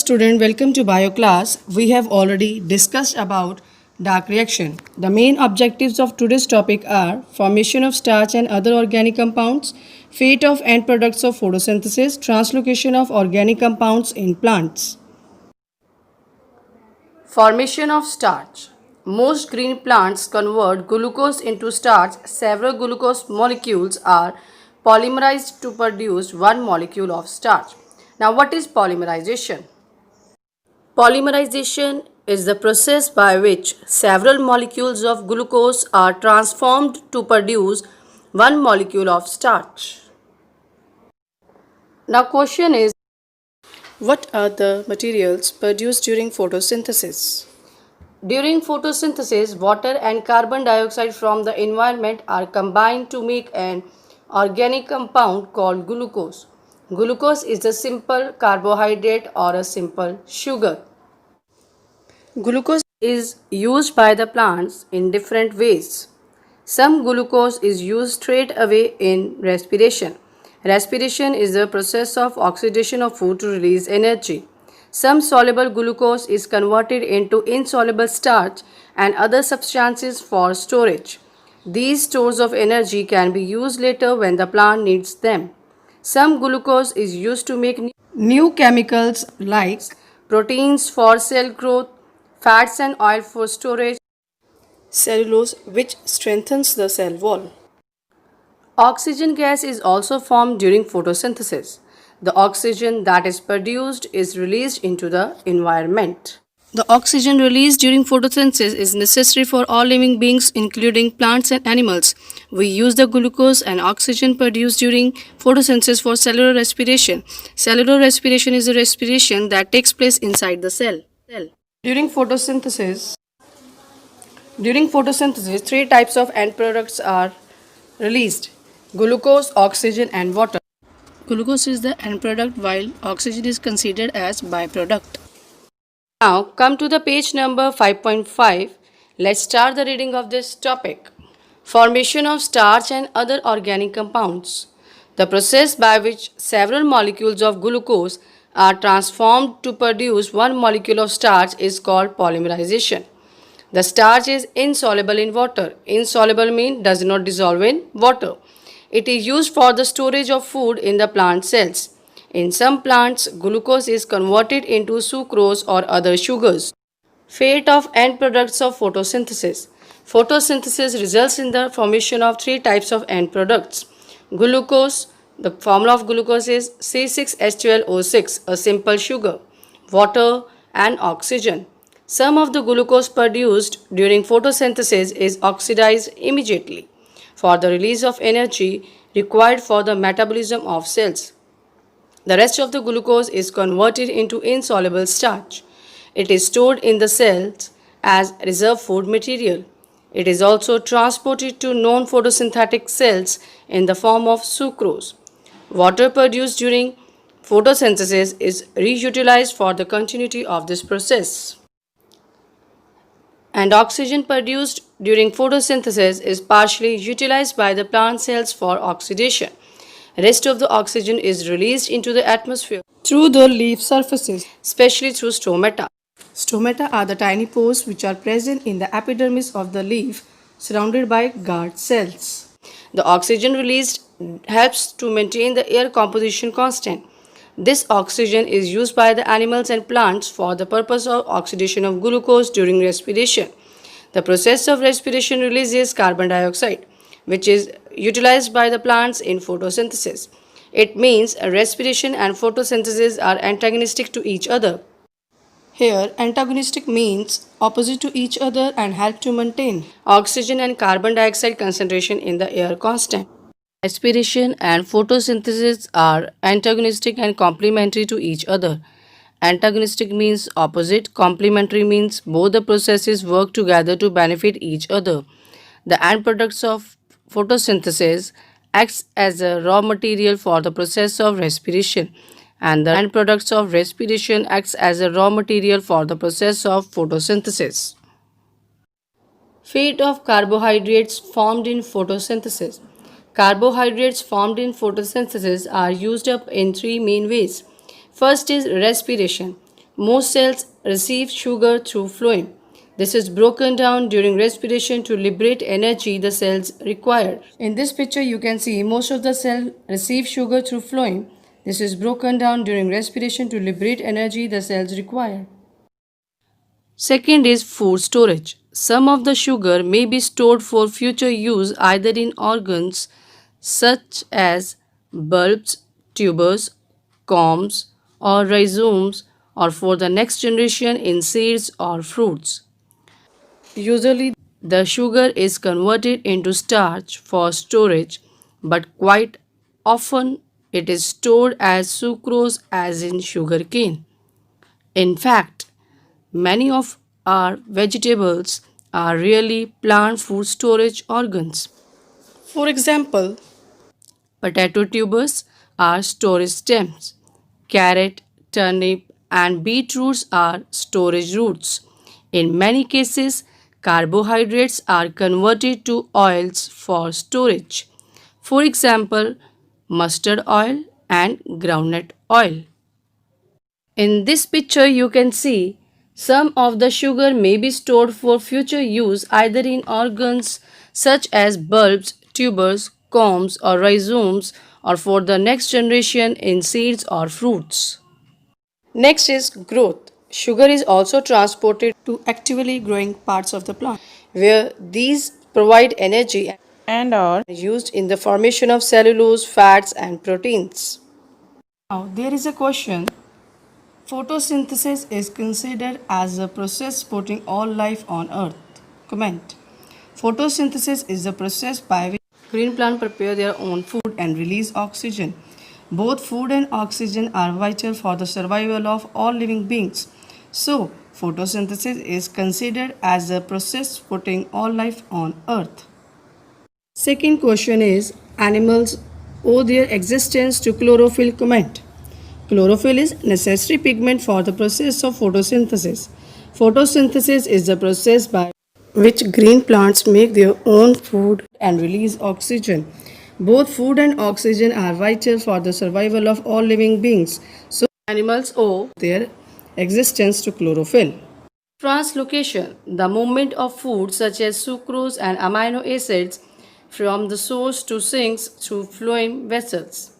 student, welcome to bio class. We have already discussed about dark reaction. The main objectives of today's topic are formation of starch and other organic compounds, fate of end products of photosynthesis, translocation of organic compounds in plants. Formation of starch. Most green plants convert glucose into starch. Several glucose molecules are polymerized to produce one molecule of starch. Now, what is polymerization? Polymerization is the process by which several molecules of glucose are transformed to produce one molecule of starch. Now, question is, what are the materials produced during photosynthesis? During photosynthesis, water and carbon dioxide from the environment are combined to make an organic compound called glucose. Glucose is a simple carbohydrate or a simple sugar. Glucose is used by the plants in different ways. Some glucose is used straight away in respiration. Respiration is the process of oxidation of food to release energy. Some soluble glucose is converted into insoluble starch and other substances for storage. These stores of energy can be used later when the plant needs them. Some glucose is used to make new chemicals like proteins for cell growth, fats and oil for storage, cellulose which strengthens the cell wall. Oxygen gas is also formed during photosynthesis. The oxygen that is produced is released into the environment. The oxygen released during photosynthesis is necessary for all living beings, including plants and animals. We use the glucose and oxygen produced during photosynthesis for cellular respiration. Cellular respiration is a respiration that takes place inside the cell. During photosynthesis, three types of end products are released: glucose, oxygen, and water. Glucose is the end product while oxygen is considered as byproduct. Now come to the page number 5.5. Let's start the reading of this topic. Formation of starch and other organic compounds. The process by which several molecules of glucose are transformed to produce one molecule of starch is called polymerization. The starch is insoluble in water. Insoluble means does not dissolve in water. It is used for the storage of food in the plant cells. In some plants, glucose is converted into sucrose or other sugars. Fate of end products of photosynthesis. Photosynthesis results in the formation of three types of end products. Glucose, the formula of glucose is C6H12O6, a simple sugar, water and oxygen. Some of the glucose produced during photosynthesis is oxidized immediately for the release of energy required for the metabolism of cells. The rest of the glucose is converted into insoluble starch. It is stored in the cells as reserve food material. It is also transported to non-photosynthetic cells in the form of sucrose. Water produced during photosynthesis is reutilized for the continuity of this process. And oxygen produced during photosynthesis is partially utilized by the plant cells for oxidation. Rest of the oxygen is released into the atmosphere through the leaf surfaces, especially through stomata. Stomata are the tiny pores which are present in the epidermis of the leaf, surrounded by guard cells. The oxygen released helps to maintain the air composition constant. This oxygen is used by the animals and plants for the purpose of oxidation of glucose during respiration. The process of respiration releases carbon dioxide, which is utilized by the plants in photosynthesis. It means respiration and photosynthesis are antagonistic to each other. Here, antagonistic means opposite to each other and help to maintain oxygen and carbon dioxide concentration in the air constant. Respiration and photosynthesis are antagonistic and complementary to each other. Antagonistic means opposite, complementary means both the processes work together to benefit each other. The end products of photosynthesis acts as a raw material for the process of respiration, and the end products of respiration acts as a raw material for the process of photosynthesis. Fate of carbohydrates formed in photosynthesis. Carbohydrates formed in photosynthesis are used up in three main ways. First is respiration. Most cells receive sugar through phloem. This is broken down during respiration to liberate energy the cells require. In this picture, you can see most of the cells receive sugar through phloem. This is broken down during respiration to liberate energy the cells require. Second is food storage. Some of the sugar may be stored for future use either in organs such as bulbs, tubers, corms, or rhizomes, or for the next generation in seeds or fruits. Usually, the sugar is converted into starch for storage, but quite often it is stored as sucrose, as in sugarcane. In fact, many of our vegetables are really plant food storage organs. For example, potato tubers are storage stems. Carrot, turnip, and beetroots are storage roots. In many cases, carbohydrates are converted to oils for storage. For example, mustard oil and groundnut oil. In this picture, you can see some of the sugar may be stored for future use either in organs such as bulbs, tubers, corms, or rhizomes, or for the next generation in seeds or fruits. Next is growth. Sugar is also transported to actively growing parts of the plant, where these provide energy and are used in the formation of cellulose, fats, and proteins. Now, there is a question. Photosynthesis is considered as a process supporting all life on earth. Comment. Photosynthesis is the process by which green plants prepare their own food and release oxygen. Both food and oxygen are vital for the survival of all living beings. So, photosynthesis is considered as a process supporting all life on earth. Second question is, animals owe their existence to chlorophyll. Comment. Chlorophyll is necessary pigment for the process of photosynthesis. Photosynthesis is the process by which green plants make their own food and release oxygen. Both food and oxygen are vital for the survival of all living beings. So animals owe their existence to chlorophyll. Translocation, the movement of food such as sucrose and amino acids from the source to sinks through phloem vessels.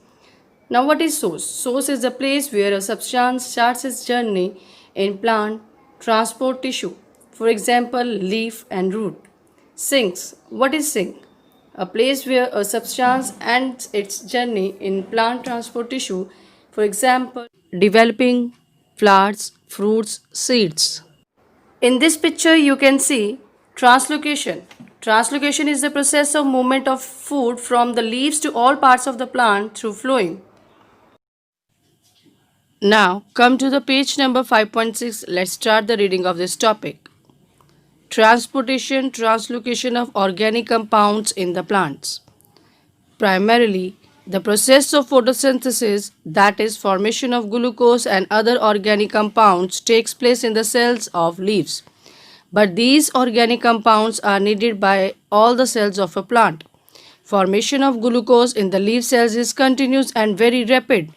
Now, what is source? Source is the place where a substance starts its journey in plant transport tissue. For example, leaf and root. Sinks. What is sink? A place where a substance ends its journey in plant transport tissue. For example, developing flowers, fruits, seeds. In this picture, you can see translocation. Translocation is the process of movement of food from the leaves to all parts of the plant through phloem. Now, come to the page number 5.6. Let's start the reading of this topic. Transportation, translocation of organic compounds in the plants. Primarily, the process of photosynthesis, that is, formation of glucose and other organic compounds, takes place in the cells of leaves. But these organic compounds are needed by all the cells of a plant. Formation of glucose in the leaf cells is continuous and very rapid.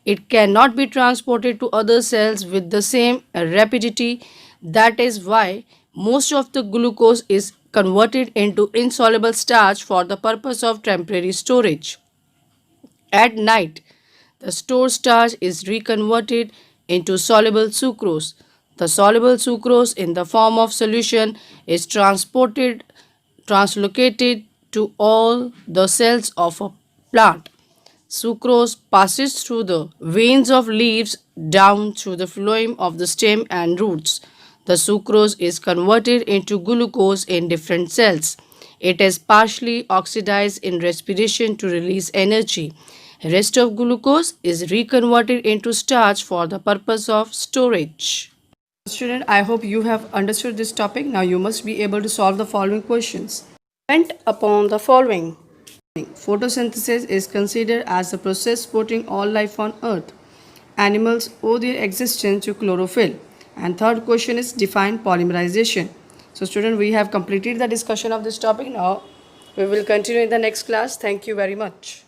It cannot be transported to other cells with the same rapidity. That is why most of the glucose is converted into insoluble starch for the purpose of temporary storage. At night, the stored starch is reconverted into soluble sucrose. The soluble sucrose in the form of solution is translocated to all the cells of a plant. Sucrose passes through the veins of leaves down through the phloem of the stem and roots. The sucrose is converted into glucose in different cells. It is partially oxidized in respiration to release energy. Rest of glucose is reconverted into starch for the purpose of storage. Student, I hope you have understood this topic. Now you must be able to solve the following questions. Comment upon the following. Photosynthesis is considered as the process supporting all life on earth. Animals owe their existence to chlorophyll. And third question is define polymerization. So student, we have completed the discussion of this topic. Now we will continue in the next class. Thank you very much.